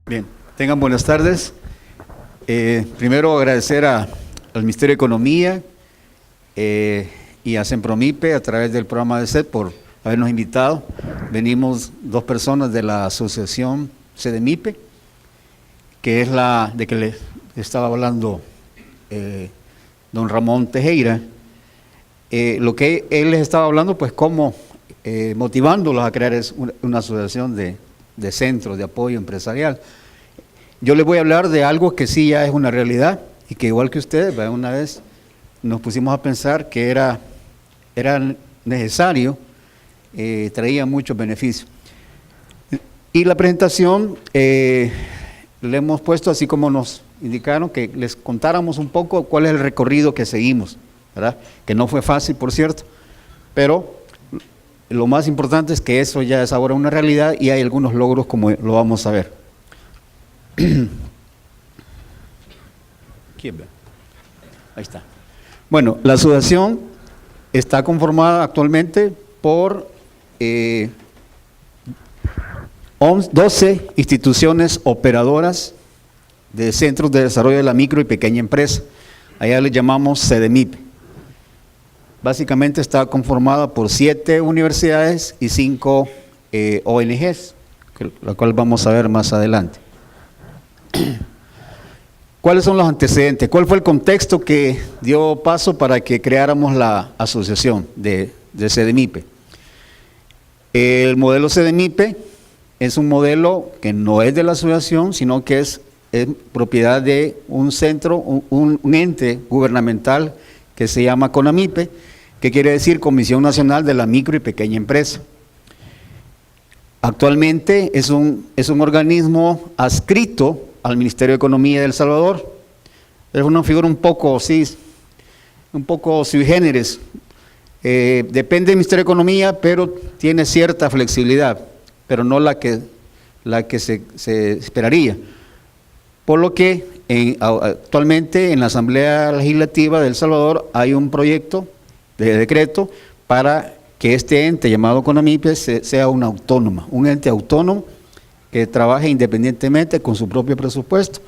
Bien, tengan buenas tardes. Primero agradecer al Ministerio de Economía y a Sempromipe a través del programa de SED por habernos invitado. Venimos dos personas de la asociación CEDEMIPE, que es la de que le estaba hablando don Ramón Tejera. Lo que él les estaba hablando, pues cómo motivándolos a crear una asociación de centros de apoyo empresarial. Yo les voy a hablar de algo que sí ya es una realidad y que igual que ustedes, una vez nos pusimos a pensar que era necesario, traía muchos beneficios. Y la presentación le hemos puesto, así como nos indicaron, que les contáramos un poco cuál es el recorrido que seguimos, ¿verdad? Que no fue fácil, por cierto, pero lo más importante es que eso ya es ahora una realidad y hay algunos logros como lo vamos a ver. Ahí está. Bueno, la asociación está conformada actualmente por 12 instituciones operadoras de centros de desarrollo de la micro y pequeña empresa. Allá le llamamos CEDEMIPE. Básicamente está conformada por 7 universidades y 5 ONGs, la cual vamos a ver más adelante. ¿Cuáles son los antecedentes? ¿Cuál fue el contexto que dio paso para que creáramos la asociación de CEDEMIPE? El modelo CEDEMIPE es un modelo que no es de la asociación, sino que es propiedad de un centro, un ente gubernamental que se llama CONAMIPE, que quiere decir Comisión Nacional de la Micro y Pequeña Empresa. Actualmente es un organismo adscrito al Ministerio de Economía de El Salvador. Es una figura un poco sui generis. Depende del Ministerio de Economía, pero tiene cierta flexibilidad, pero no la que se esperaría. Por lo que actualmente en la Asamblea Legislativa de El Salvador hay un proyecto de decreto para que este ente llamado CONAMIPE sea un ente autónomo que trabaje independientemente con su propio presupuesto,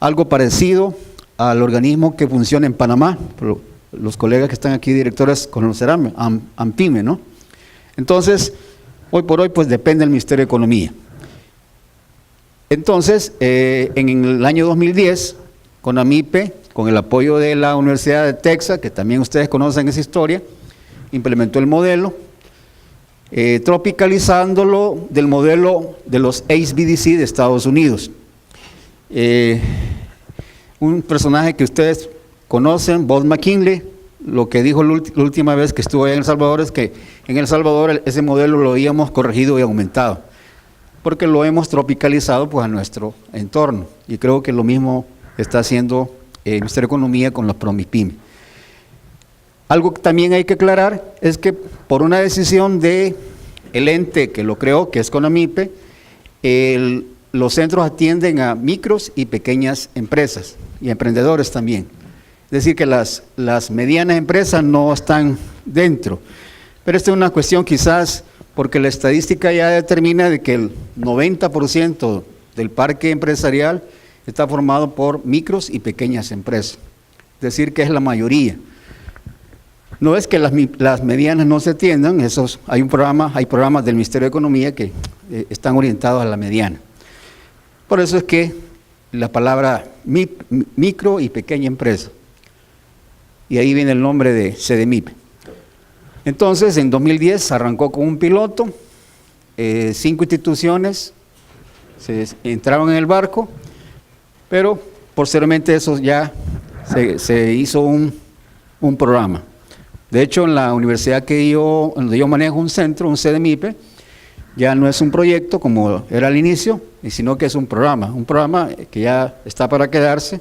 algo parecido al organismo que funciona en Panamá. Los colegas que están aquí, directores, conocerán, AMPIME, ¿no? Entonces, hoy por hoy, pues depende del Ministerio de Economía. Entonces, en el año 2010, CONAMIPE, con el apoyo de la Universidad de Texas, que también ustedes conocen esa historia, implementó el modelo, tropicalizándolo del modelo de los ACE-BDC de Estados Unidos. Un personaje que ustedes conocen, Bob McKinley, lo que dijo la última vez que estuvo allá en El Salvador es que en El Salvador ese modelo lo habíamos corregido y aumentado, porque lo hemos tropicalizado pues a nuestro entorno, y creo que lo mismo está haciendo el Ministerio de Economía con los PROMIPYME. Algo que también hay que aclarar es que por una decisión del ente que lo creó, que es CONAMIPE, los centros atienden a micros y pequeñas empresas y emprendedores también. Es decir, que las medianas empresas no están dentro. Pero esta es una cuestión quizás porque la estadística ya determina de que el 90% del parque empresarial está formado por micros y pequeñas empresas. Es decir, que es la mayoría. No es que las medianas no se atiendan, hay programas del Ministerio de Economía que están orientados a la mediana. Por eso es que la palabra micro y pequeña empresa, y ahí viene el nombre de CEDEMIPE. Entonces, en 2010 arrancó con un piloto, 5 instituciones entraron en el barco, pero posteriormente eso ya se hizo un programa. De hecho, en la universidad donde yo manejo un centro, un CEDEMIPE, ya no es un proyecto como era al inicio, sino que es un programa que ya está para quedarse,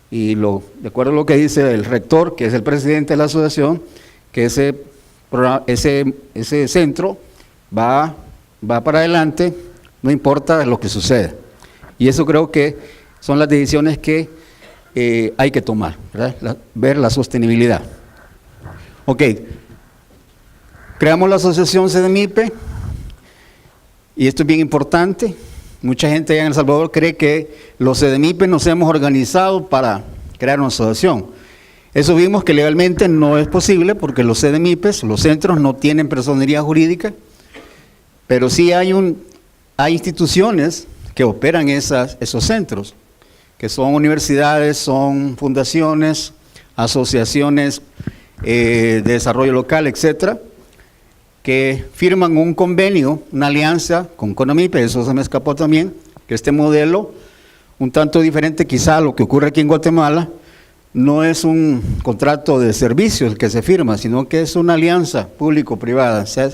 y de acuerdo a lo que dice el rector, que es el presidente de la asociación, que ese centro va para adelante, no importa lo que suceda. Y eso creo que son las decisiones que hay que tomar, ¿verdad? Ver la sostenibilidad. Ok, creamos la asociación CEDEMIPE, y esto es bien importante, mucha gente allá en El Salvador cree que los CDMIPE nos hemos organizado para crear una asociación. Eso vimos que legalmente no es posible porque los CDMIPES, los centros, no tienen personería jurídica, pero sí hay instituciones que operan esos centros, que son universidades, son fundaciones, asociaciones de desarrollo local, etcétera, que firman un convenio, una alianza con CONAMIPE. Eso se me escapó también, que este modelo, un tanto diferente quizá a lo que ocurre aquí en Guatemala, no es un contrato de servicio el que se firma, sino que es una alianza público-privada. O sea,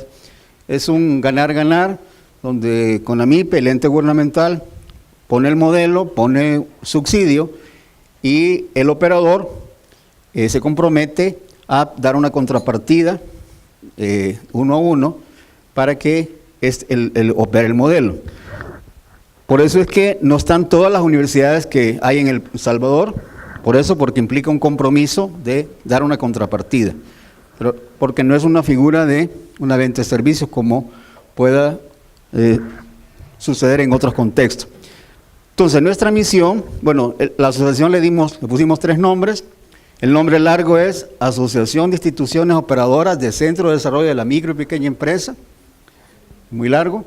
es un ganar-ganar, donde CONAMIPE, el ente gubernamental, pone el modelo, pone subsidio, y el operador se compromete a dar una contrapartida uno a uno para que opere el modelo. Por eso es que no están todas las universidades que hay en El Salvador, por eso, porque implica un compromiso de dar una contrapartida, pero porque no es una figura de una venta de servicios como pueda suceder en otros contextos. Entonces, nuestra misión, bueno, la asociación le pusimos 3 nombres. El nombre largo es Asociación de Instituciones Operadoras de Centro de Desarrollo de la Micro y Pequeña Empresa, muy largo,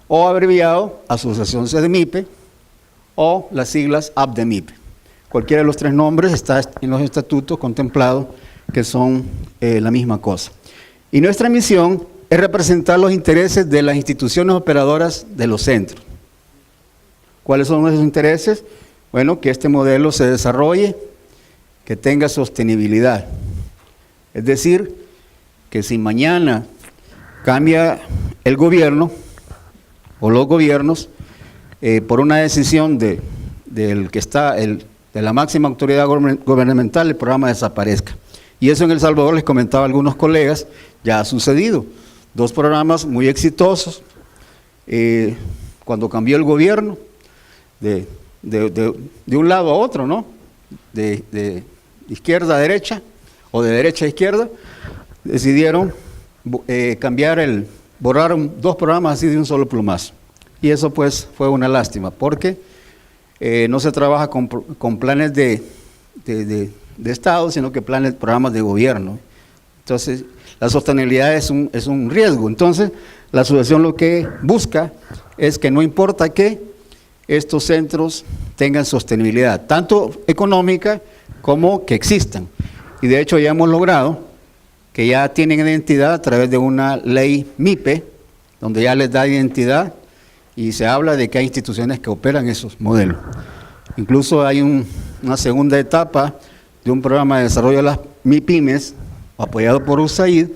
o abreviado Asociación CDMIPE, o las siglas ABDEMIPE. Cualquiera de los 3 nombres está en los estatutos contemplados, que son la misma cosa. Y nuestra misión es representar los intereses de las instituciones operadoras de los centros. ¿Cuáles son esos intereses? Bueno, que este modelo se desarrolle, que tenga sostenibilidad. Es decir, que si mañana cambia el gobierno o los gobiernos por una decisión del que está de la máxima autoridad gubernamental, el programa desaparezca. Y eso en El Salvador, les comentaba a algunos colegas, ya ha sucedido. 2 programas muy exitosos. Cuando cambió el gobierno, de un lado a otro, ¿no? De izquierda a derecha, o de derecha a izquierda, decidieron borraron 2 programas así de un solo plumazo. Y eso pues fue una lástima, porque no se trabaja con planes de Estado, sino que programas de gobierno. Entonces, la sostenibilidad es un riesgo. Entonces, la asociación lo que busca es que no importa que estos centros tengan sostenibilidad, tanto económica como que existan. Y de hecho ya hemos logrado que ya tienen identidad a través de una ley MIPE, donde ya les da identidad y se habla de que hay instituciones que operan esos modelos. Incluso hay una segunda etapa de un programa de desarrollo de las MIPYMES, apoyado por USAID,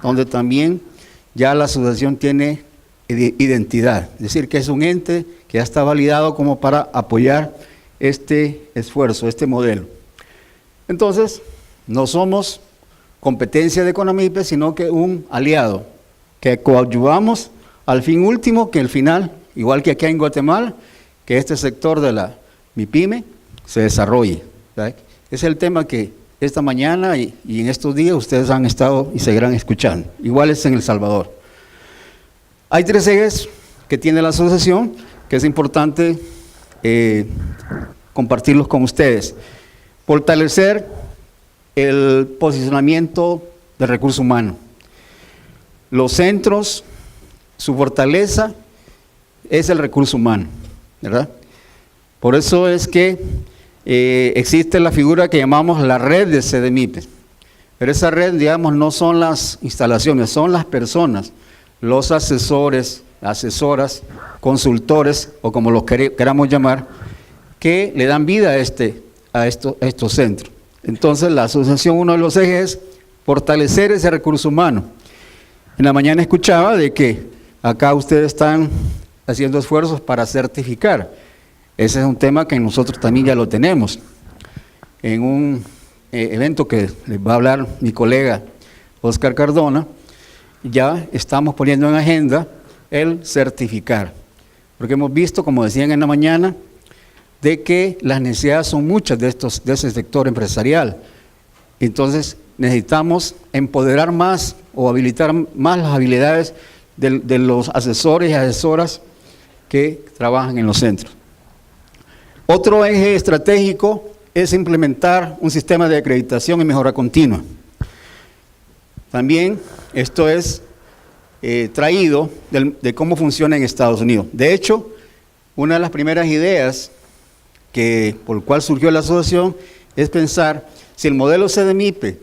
donde también ya la asociación tiene identidad, es decir, que es un ente que ya está validado como para apoyar este esfuerzo, este modelo. Entonces, no somos competencia de CONAMIPE, sino que un aliado, que coadyuvamos al fin último, que el final, igual que aquí en Guatemala, que este sector de la MIPYME se desarrolle. ¿Verdad? Es el tema que esta mañana y en estos días ustedes han estado y seguirán escuchando. Igual es en El Salvador. Hay 3 ejes que tiene la asociación, que es importante compartirlos con ustedes. Fortalecer el posicionamiento del recurso humano. Los centros, su fortaleza es el recurso humano, ¿verdad? Por eso es que existe la figura que llamamos la red de CDMIPE. Pero esa red, digamos, no son las instalaciones, son las personas, los asesores, asesoras, consultores, o como los queramos llamar, que le dan vida a estos centros. Entonces, la asociación, uno de los ejes es fortalecer ese recurso humano. En la mañana escuchaba de que acá ustedes están haciendo esfuerzos para certificar. Ese es un tema que nosotros también ya lo tenemos. En un evento que les va a hablar mi colega Oscar Cardona, ya estamos poniendo en agenda el certificar. Porque hemos visto, como decían en la mañana, de que las necesidades son muchas de ese sector empresarial. Entonces, necesitamos empoderar más o habilitar más las habilidades de los asesores y asesoras que trabajan en los centros. Otro eje estratégico es implementar un sistema de acreditación y mejora continua. También esto es traído de cómo funciona en Estados Unidos. De hecho, una de las primeras ideas por el cual surgió la asociación es pensar si el modelo CDMIPE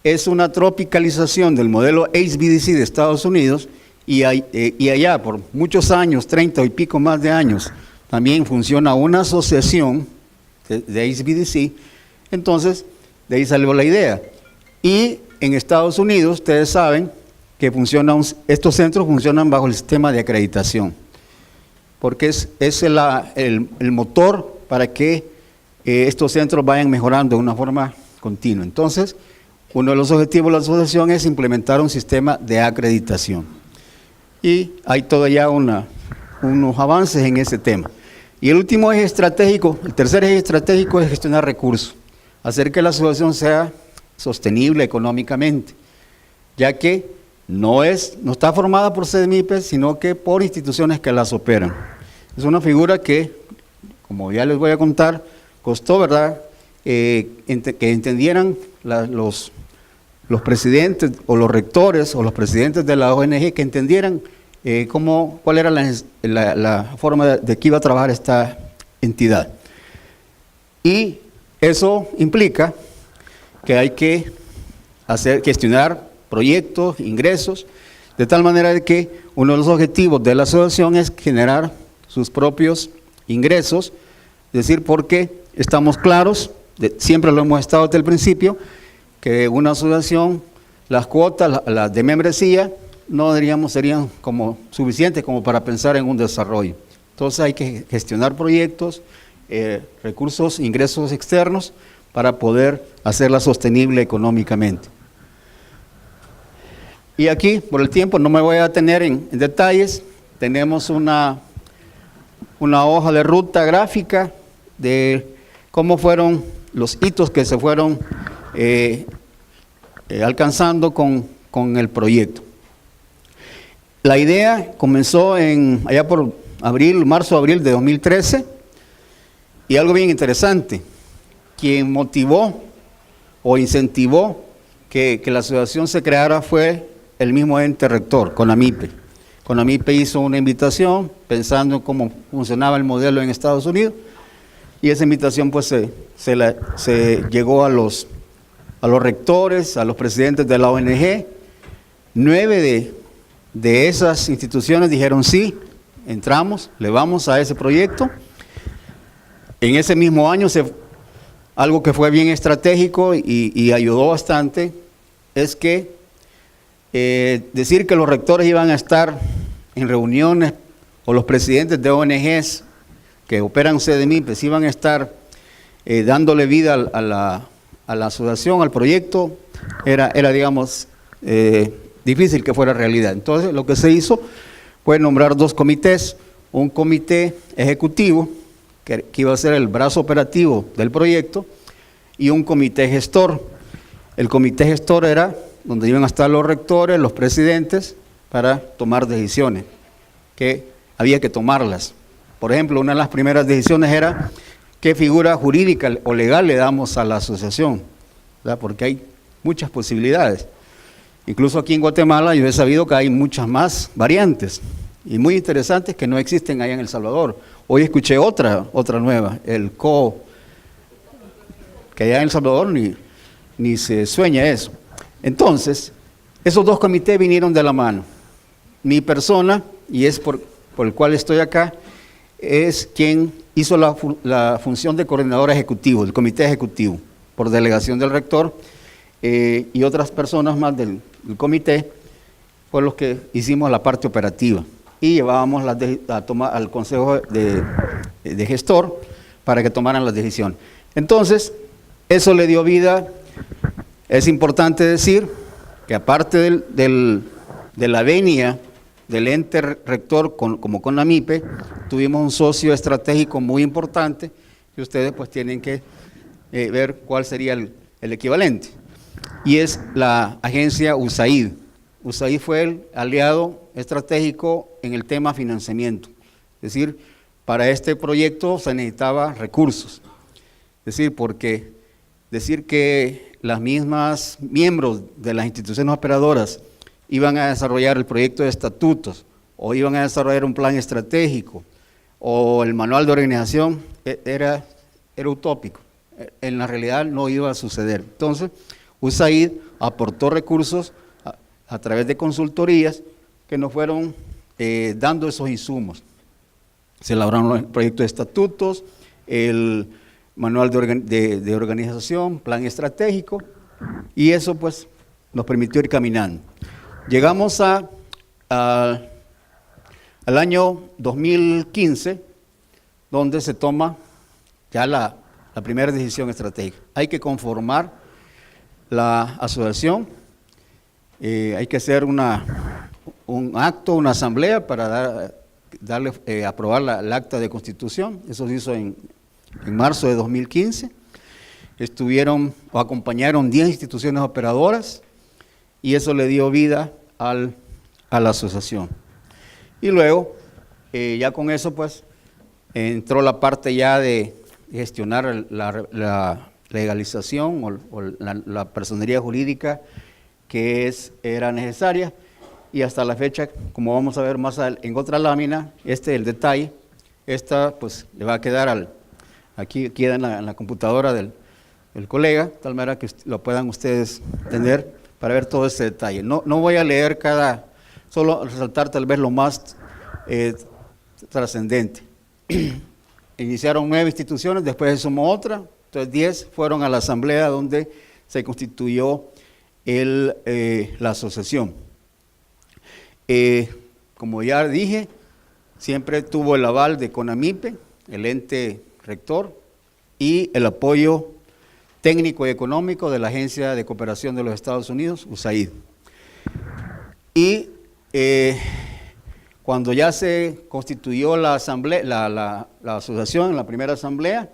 es una tropicalización del modelo HBDC de Estados Unidos y allá por muchos años, 30 y pico más de años, también funciona una asociación de HBDC, entonces de ahí salió la idea. Y en Estados Unidos, ustedes saben que estos centros funcionan bajo el sistema de acreditación, porque es el motor para que estos centros vayan mejorando de una forma continua. Entonces, uno de los objetivos de la asociación es implementar un sistema de acreditación. Y hay todavía unos avances en ese tema. Y el último eje estratégico, el tercer eje estratégico es gestionar recursos, hacer que la asociación sea sostenible económicamente, ya que no está formada por CDMIPE, sino que por instituciones que las operan. Es una figura que, como ya les voy a contar, costó, ¿verdad?, que entendieran los presidentes o los rectores o los presidentes de la ONG, que entendieran cuál era la forma de que iba a trabajar esta entidad. Y eso implica que hay que gestionar proyectos, ingresos, de tal manera de que uno de los objetivos de la asociación es generar sus propios ingresos, es decir, porque estamos claros, siempre lo hemos estado desde el principio, que una asociación, las cuotas, las de membresía, no serían como suficientes como para pensar en un desarrollo. Entonces hay que gestionar proyectos, recursos, ingresos externos, para poder hacerla sostenible económicamente. Y aquí, por el tiempo, no me voy a detener en detalles. Tenemos una hoja de ruta gráfica de cómo fueron los hitos que se fueron alcanzando con el proyecto. La idea comenzó allá por marzo-abril de 2013, y algo bien interesante, quien motivó o incentivó que la asociación se creara fue el mismo ente rector, CONAMIPE. CONAMIPE hizo una invitación pensando en cómo funcionaba el modelo en Estados Unidos, y esa invitación pues se llegó a los rectores, a los presidentes de la ONG. 9 de esas instituciones dijeron sí, entramos, le vamos a ese proyecto. En ese mismo año, algo que fue bien estratégico y ayudó bastante, es que decir que los rectores iban a estar en reuniones, o los presidentes de ONGs que operan CDMIPE iban a estar dándole vida a la asociación, al proyecto, era digamos, difícil que fuera realidad. Entonces, lo que se hizo fue nombrar 2 comités, un comité ejecutivo, que iba a ser el brazo operativo del proyecto, y un comité gestor. El comité gestor era donde iban a estar los rectores, los presidentes, para tomar decisiones, que había que tomarlas. Por ejemplo, una de las primeras decisiones era qué figura jurídica o legal le damos a la asociación, ¿verdad? Porque hay muchas posibilidades. Incluso aquí en Guatemala yo he sabido que hay muchas más variantes y muy interesantes que no existen allá en El Salvador. Hoy escuché otra nueva, el CO, que allá en El Salvador ni se sueña eso. Entonces, esos 2 comités vinieron de la mano. Mi persona, y es por el cual estoy acá, es quien hizo la función de coordinador ejecutivo, del comité ejecutivo, por delegación del rector, y otras personas más del comité, fue los que hicimos la parte operativa. Y llevábamos al consejo de gestor para que tomaran las decisiones. Entonces, eso le dio vida. Es importante decir que aparte de la venia del ente rector como CONAMIPE, tuvimos un socio estratégico muy importante, que ustedes pues tienen que ver cuál sería el equivalente, y es la agencia USAID. USAID fue el aliado estratégico en el tema financiamiento. Es decir, para este proyecto se necesitaba recursos. Es decir, porque decir que las mismas miembros de las instituciones operadoras iban a desarrollar el proyecto de estatutos o iban a desarrollar un plan estratégico o el manual de organización era utópico. En la realidad no iba a suceder. Entonces, USAID aportó recursos a través de consultorías que nos fueron dando esos insumos. Se elaboraron los proyectos de estatutos, el manual de organización, plan estratégico, y eso pues nos permitió ir caminando. Llegamos al año 2015, donde se toma ya la primera decisión estratégica. Hay que conformar la asociación, hay que hacer un acto, una asamblea para aprobar el acta de constitución. Eso se hizo en marzo de 2015. Acompañaron 10 instituciones operadoras y eso le dio vida a la asociación. Y luego, ya con eso pues, entró la parte ya de gestionar la legalización o la personería jurídica que era necesaria, y hasta la fecha, como vamos a ver más en otra lámina, el detalle, esta pues le va a quedar aquí queda en la computadora del colega, tal manera que lo puedan ustedes tener para ver todo ese detalle. No voy a leer solo resaltar tal vez lo más trascendente. Iniciaron 9 instituciones, después se sumó otra, entonces 10 fueron a la asamblea donde se constituyó la asociación. Como ya dije, siempre tuvo el aval de CONAMIPE, el ente rector, y el apoyo técnico y económico de la Agencia de Cooperación de los Estados Unidos, USAID. Y cuando ya se constituyó la asamblea, la asociación, la primera asamblea,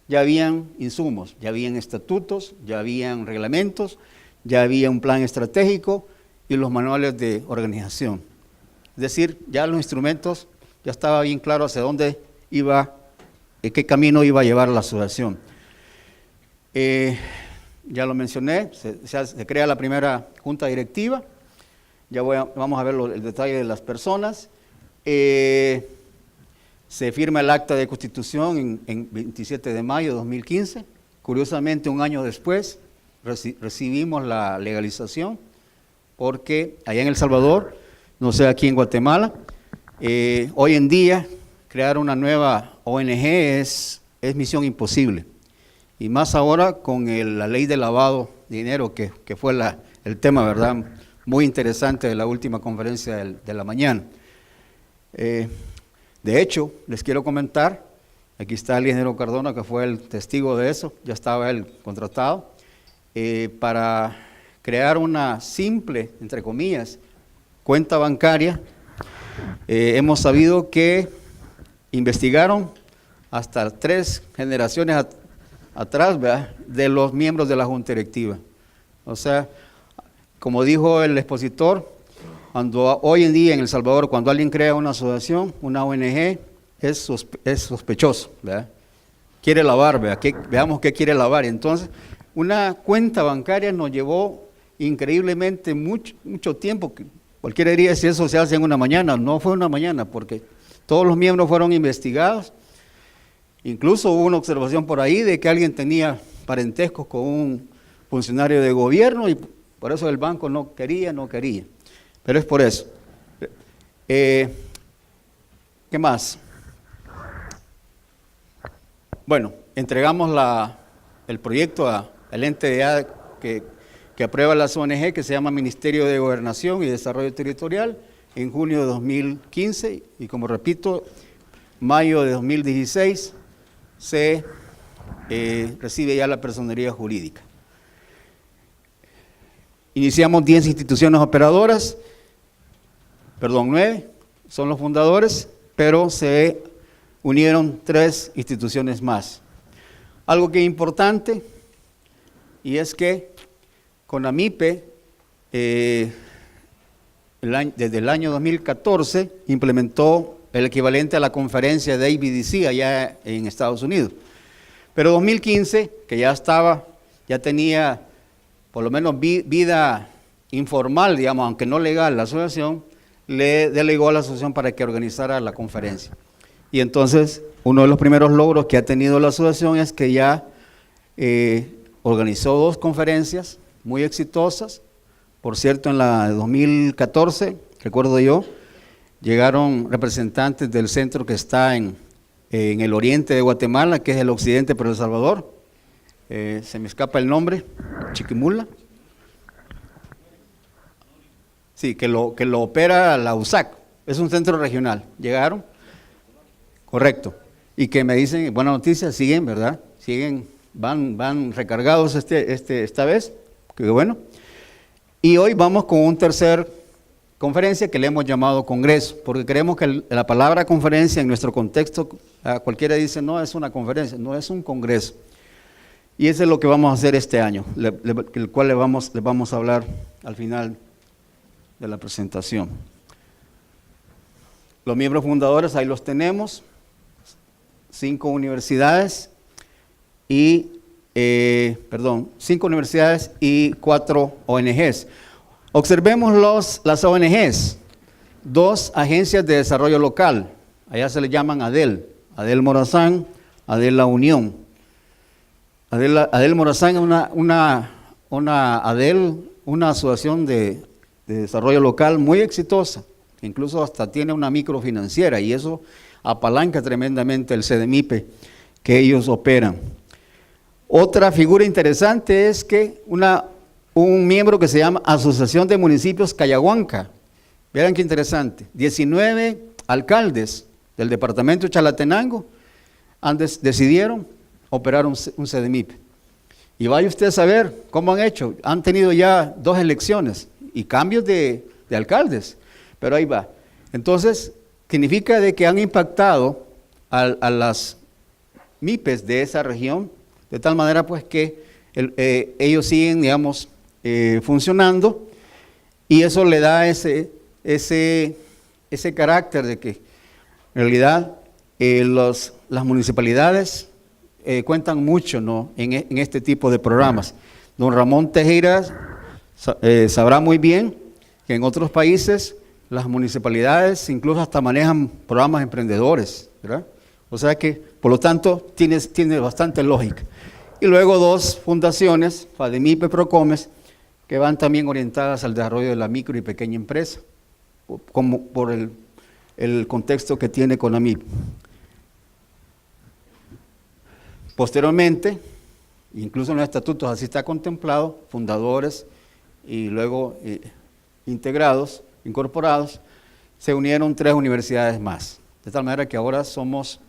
ya habían insumos, ya habían estatutos, ya habían reglamentos, ya había un plan estratégico y los manuales de organización. Es decir, ya los instrumentos, ya estaba bien claro hacia dónde qué camino iba a llevar la asociación. Ya lo mencioné, se crea la primera junta directiva, ya vamos a ver el detalle de las personas. Se firma el acta de constitución en 27 de mayo de 2015, curiosamente un año después recibimos la legalización, porque allá en El Salvador, no sé aquí en Guatemala, hoy en día crear una nueva ONG es misión imposible, y más ahora con la ley de lavado de dinero que fue el tema, ¿verdad?, muy interesante de la última conferencia de la mañana. De hecho, les quiero comentar, aquí está el ingeniero Cardona, que fue el testigo de eso, ya estaba él contratado, para crear una simple, entre comillas, cuenta bancaria. Hemos sabido que investigaron hasta 3 generaciones atrás, ¿verdad?, de los miembros de la Junta Directiva. O sea, como dijo el expositor, hoy en día en El Salvador, cuando alguien crea una asociación, una ONG, es sospechoso, ¿verdad? Quiere lavar, ¿verdad? Veamos qué quiere lavar. Entonces, una cuenta bancaria nos llevó increíblemente mucho tiempo. Cualquiera diría si eso se hace en una mañana. No fue una mañana, porque todos los miembros fueron investigados. Incluso hubo una observación por ahí de que alguien tenía parentescos con un funcionario de gobierno y por eso el banco no quería. Pero es por eso. ¿Qué más? Bueno, entregamos el proyecto al ente que aprueba las ONG, que se llama Ministerio de Gobernación y Desarrollo Territorial, en junio de 2015, y como repito, mayo de 2016 se recibe ya la personería jurídica. Iniciamos 10 instituciones operadoras, 9 son los fundadores, pero se unieron 3 instituciones más. Algo que es importante, y es que CONAMIPE, desde el año 2014, implementó el equivalente a la conferencia de ABDC allá en Estados Unidos. Pero 2015, que ya tenía por lo menos vida informal, digamos, aunque no legal, la asociación le delegó a la asociación para que organizara la conferencia. Y entonces, uno de los primeros logros que ha tenido la asociación es que ya organizó 2 conferencias muy exitosas. Por cierto, en la de 2014, recuerdo yo, llegaron representantes del centro que está en el oriente de Guatemala, que es el occidente pero El Salvador. Se me escapa el nombre, Chiquimula. Sí, que lo opera la USAC, es un centro regional. Llegaron, correcto, y que me dicen, buena noticia, siguen, ¿verdad? Siguen, van recargados esta vez, que bueno. Y hoy vamos con un tercer conferencia que le hemos llamado Congreso, porque creemos que la palabra conferencia en nuestro contexto, cualquiera dice, no es una conferencia, no es un congreso. Y eso es lo que vamos a hacer este año, el cual le vamos a hablar al final de la presentación. Los miembros fundadores, ahí los tenemos, 5 universidades y 5 universidades y 4 ONGs. Observemos las ONGs, 2 agencias de desarrollo local, allá se le llaman ADEL Morazán, ADEL La Unión. ADEL Morazán es una asociación de desarrollo local muy exitosa, incluso hasta tiene una microfinanciera y eso apalanca tremendamente el CDMIPE que ellos operan. Otra figura interesante es que un miembro que se llama Asociación de Municipios Cayahuanca, vean qué interesante, 19 alcaldes del departamento de Chalatenango decidieron operar un CDMIPE. Y vaya usted a saber cómo han hecho, han tenido ya 2 elecciones y cambios de alcaldes, pero ahí va. Entonces, significa de que han impactado a las MIPES de esa región, de tal manera pues que ellos siguen, digamos, funcionando, y eso le da ese carácter de que en realidad las municipalidades cuentan mucho, ¿no?, en este tipo de programas. Don Ramón Tejera sabrá muy bien que en otros países las municipalidades incluso hasta manejan programas emprendedores, ¿verdad? O sea que, por lo tanto, tiene bastante lógica. Y luego 2 fundaciones, FADEMIPE, Procomes, que van también orientadas al desarrollo de la micro y pequeña empresa, como por el contexto que tiene CONAMIP. Posteriormente, incluso en los estatutos así está contemplado, fundadores y luego incorporados, se unieron 3 universidades más, de tal manera que ahora somos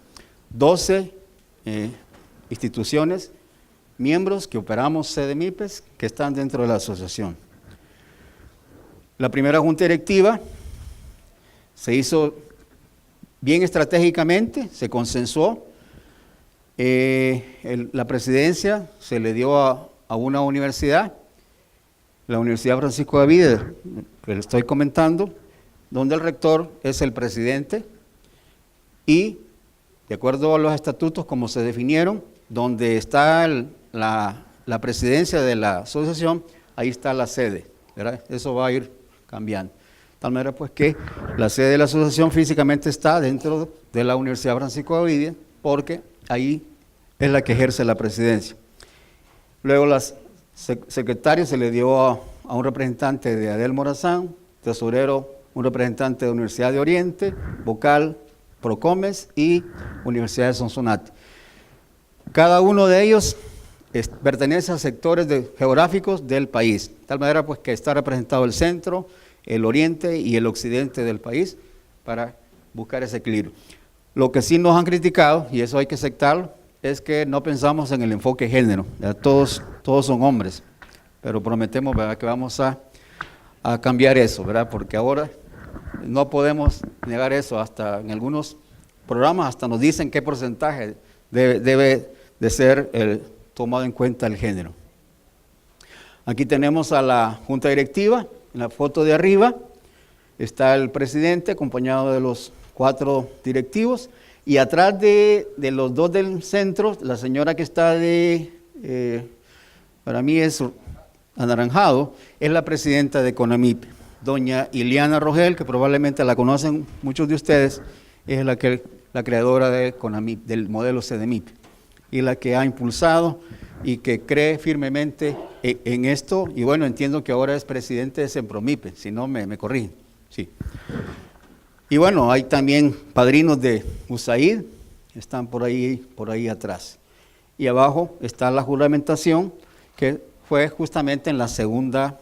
12 instituciones, miembros que operamos CDMIPES, que están dentro de la asociación. La primera junta directiva se hizo bien estratégicamente, se consensuó, la presidencia se le dio a una universidad, la Universidad Francisco de Vida, que le estoy comentando, donde el rector es el presidente y, de acuerdo a los estatutos como se definieron, donde está la presidencia de la asociación, ahí está la sede, ¿verdad? Eso va a ir cambiando. De tal manera pues que la sede de la asociación físicamente está dentro de la Universidad Francisco de Vida, porque ahí es la que ejerce la presidencia. Luego las secretario se le dio a un representante de ADEL Morazán, tesorero un representante de la Universidad de Oriente, vocal Procomes y Universidad de Sonsonate. Cada uno de ellos pertenece a sectores geográficos del país, de tal manera pues que está representado el centro, el oriente y el occidente del país para buscar ese equilibrio. Lo que sí nos han criticado, y eso hay que aceptarlo, es que no pensamos en el enfoque género, todos son hombres, pero prometemos, ¿verdad?, que vamos a cambiar eso, ¿verdad?, porque ahora no podemos negar eso, hasta en algunos programas hasta nos dicen qué porcentaje debe de ser tomado en cuenta el género. Aquí tenemos a la junta directiva, en la foto de arriba está el presidente acompañado de los 4 directivos, y atrás de los 2 del centro, la señora que está para mí es anaranjado, es la presidenta de CONAMIP, doña Ileana Rogel, que probablemente la conocen muchos de ustedes, es la creadora de CONAMIP, del modelo CDMIP, y la que ha impulsado y que cree firmemente en esto, y bueno, entiendo que ahora es presidente de CEMPROMIPE, si no me corrigen, sí. Y bueno, hay también padrinos de USAID, están por ahí atrás. Y abajo está la juramentación, que fue justamente en la segunda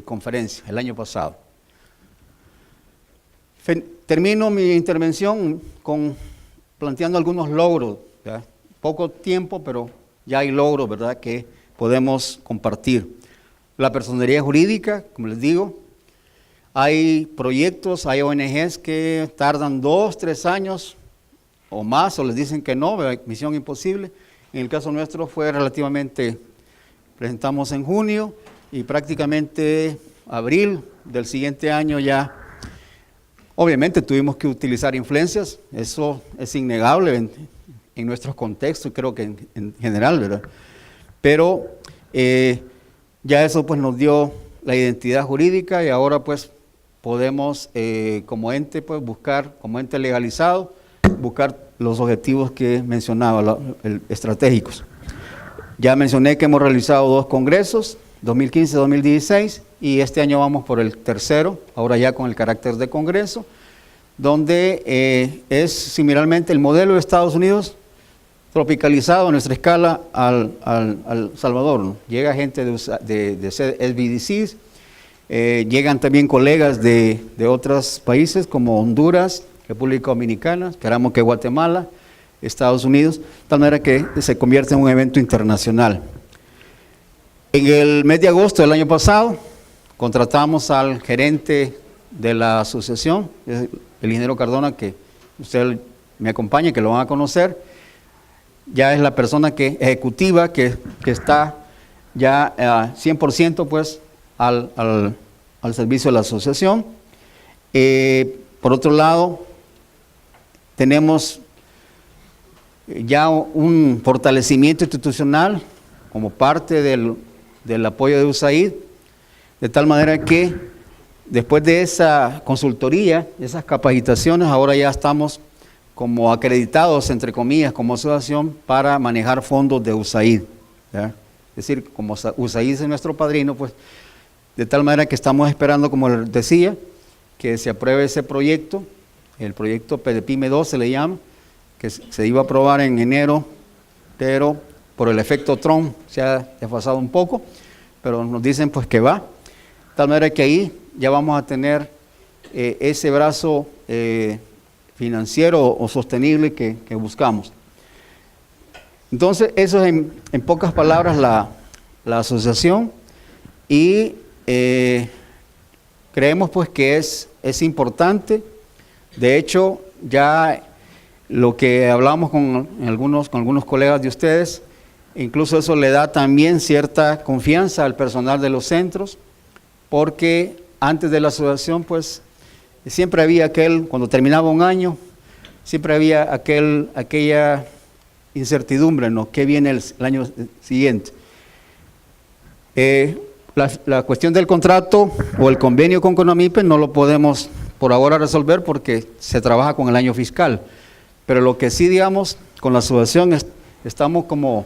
conferencia, el año pasado. Termino mi intervención planteando algunos logros, ¿verdad? Poco tiempo, pero ya hay logros, ¿verdad?, que podemos compartir. La personería jurídica, como les digo, hay proyectos, hay ONGs que tardan 2, 3 años o más, o les dicen que no, misión imposible. En el caso nuestro fue relativamente, presentamos en junio y prácticamente abril del siguiente año ya. Obviamente tuvimos que utilizar influencias, eso es innegable en nuestros contextos, creo que en general, ¿verdad? Pero ya eso pues nos dio la identidad jurídica y ahora pues podemos como ente pues buscar, como ente legalizado, buscar los objetivos que mencionaba, estratégicos. Ya mencioné que hemos realizado 2 congresos, 2015-2016, y este año vamos por el tercero, ahora ya con el carácter de congreso, donde es similarmente el modelo de Estados Unidos tropicalizado a nuestra escala al Salvador, ¿no? Llega gente de SBDCs, llegan también colegas de otros países como Honduras, República Dominicana, esperamos que Guatemala, Estados Unidos, de tal manera que se convierte en un evento internacional. En el mes de agosto del año pasado, contratamos al gerente de la asociación, el ingeniero Cardona, que usted me acompaña, que lo van a conocer. Ya es la persona ejecutiva que está ya 100% pues al servicio de la asociación. Por otro lado, tenemos ya un fortalecimiento institucional como parte del apoyo de USAID, de tal manera que después de esa consultoría, esas capacitaciones, ahora ya estamos como acreditados, entre comillas, como asociación para manejar fondos de USAID, ¿ya? Es decir, como USAID es nuestro padrino, pues de tal manera que estamos esperando, como les decía, que se apruebe ese proyecto, el proyecto PDPYME 2 se le llama, que se iba a aprobar en enero, pero por el efecto Trump se ha desfasado un poco, pero nos dicen pues que va, de tal manera que ahí ya vamos a tener ese brazo financiero o sostenible que buscamos. Entonces, eso es en pocas palabras la asociación, y creemos pues que es importante. De hecho, ya lo que hablamos con algunos colegas de ustedes, incluso eso le da también cierta confianza al personal de los centros, porque antes de la asociación pues siempre había cuando terminaba un año, siempre había aquella incertidumbre, ¿no? ¿Qué viene el año siguiente? La cuestión del contrato o el convenio con CONAMIPE no lo podemos por ahora resolver porque se trabaja con el año fiscal, pero lo que sí, digamos, con la asociación estamos como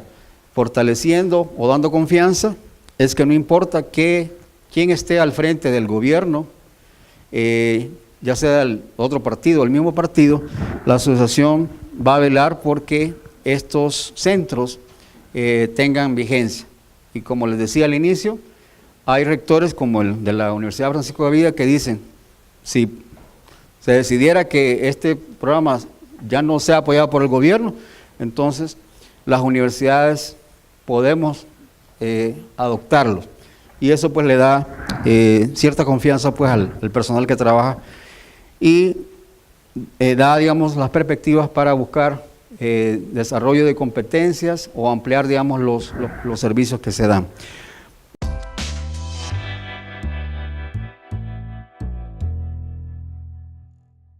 fortaleciendo o dando confianza, es que no importa quién esté al frente del gobierno, ya sea el otro partido o el mismo partido, la asociación va a velar porque estos centros tengan vigencia. Y como les decía al inicio, hay rectores como el de la Universidad Francisco de Villa que dicen, si se decidiera que este programa ya no sea apoyado por el gobierno, entonces las universidades podemos adoptarlo. Y eso pues le da cierta confianza pues al personal que trabaja y da, digamos, las perspectivas para buscar desarrollo de competencias o ampliar, digamos, los servicios que se dan.